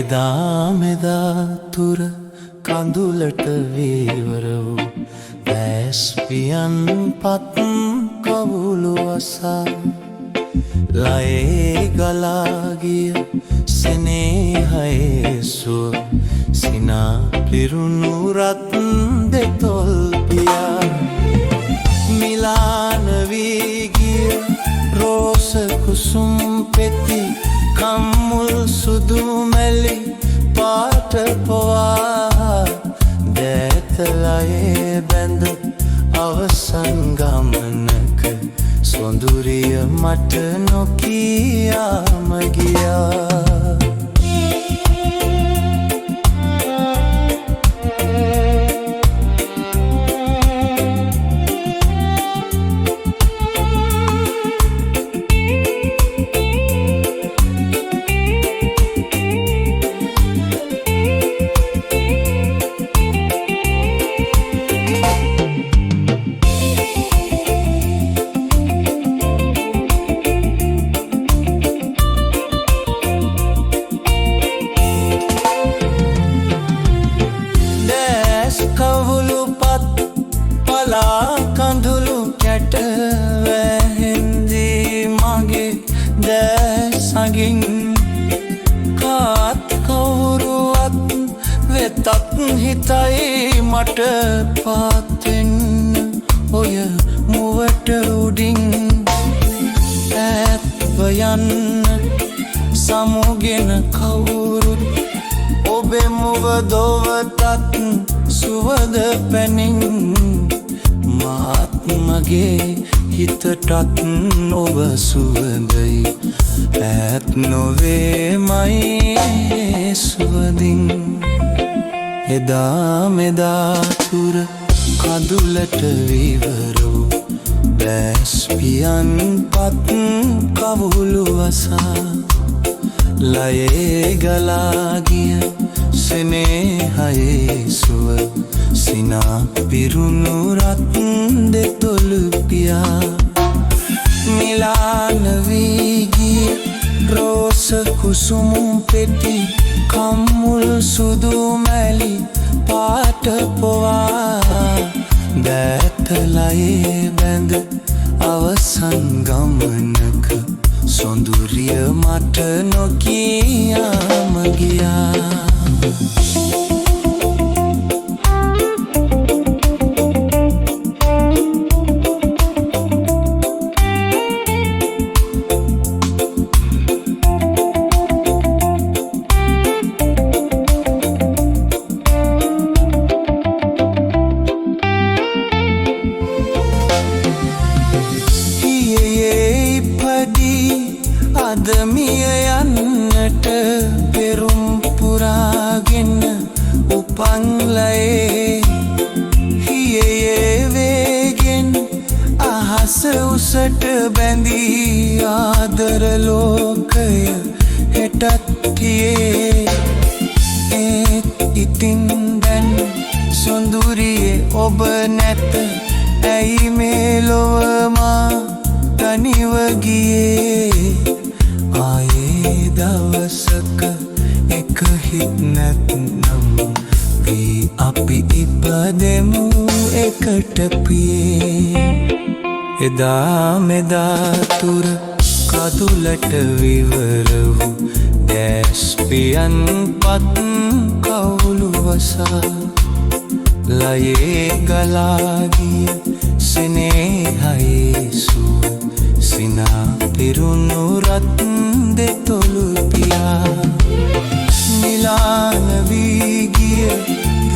එදා මෙදා තුර කඳුලට වීවර වූ වැස්පියන් පත් කවුළු අසා ලයේ ගලා ගිය සෙනෙහයේ සුව සිනා පිරුණු රත් දෙතොල් පියා මිලාන වී ගිය රෝස කුසුම් පෙති කම්මුල් සුදු මැලි පාට පොවා දැතලයේ බැඳ අවසන් ගමනක සොඳුරිය මට නොකියාම ගියා කඳුළු කැට වැහෙන්දී මගේ දැසඟින් කාත් කවුරුවත් වෙතත් හිතයි මට පාතෙන් ඔය මුවට උඩින් ඈත්ව යන්න සමුගෙන කවුරුත් ඔබේ මුව දොවතත් සුවද පැනින් මාත් මගේ හිතටත් ඔබ සුවඳයි ඈත් නොවේමයි සුවඳින් එදා මෙදා තුර කඳුලට විවර වූ වැස්පියන් පත් කවුළු අසා ලයේ ගලා ගිය සෙනෙහයේ සුව සිනා පිරුණු රත් දෙතොළු පියා මිලාන වී ගිය රෝස කුසුම් පෙති කම්මුල් සුදු මැලි පාට පොවා දැතලයේ බැඳ අවසන් ගමනක සොඳුරිය මට නොකියාම ගියා අද මිය යන්නට පෙරුම් පුරාගෙන උපන් ලයේ හියේ වේගෙන් අහස උසට බැඳී ආදර ලෝකය හෙටත් හියේ ඒත් ඉතින් දැන් සොඳුරියේ ඔබ නැත ඇයි මේ ලොව මා තනිව ගියේ ආයේ දවසක එක හිත් නැත්නම් වී අපි ඉපදෙමු එකට පියේ එදා මෙදා තුර කඳුලට විවර වූ දැස්පියන් පත් කවුළු වසා ලයේ ගලා ගිය සෙනෙහයේ සුව සිනා පිරුණු රත් දෙතොළු පියා මිලාන වී ගිය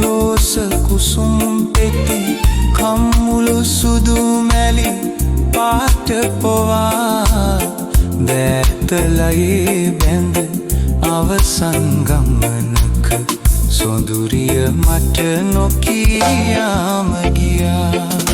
රෝස කුසුම් පෙති කම්මුළු සුදු මැලි පාට පොවා දැතලයේ බැඳ අවසන් ගමනක සොඳුරිය මට නොකියාම ගියා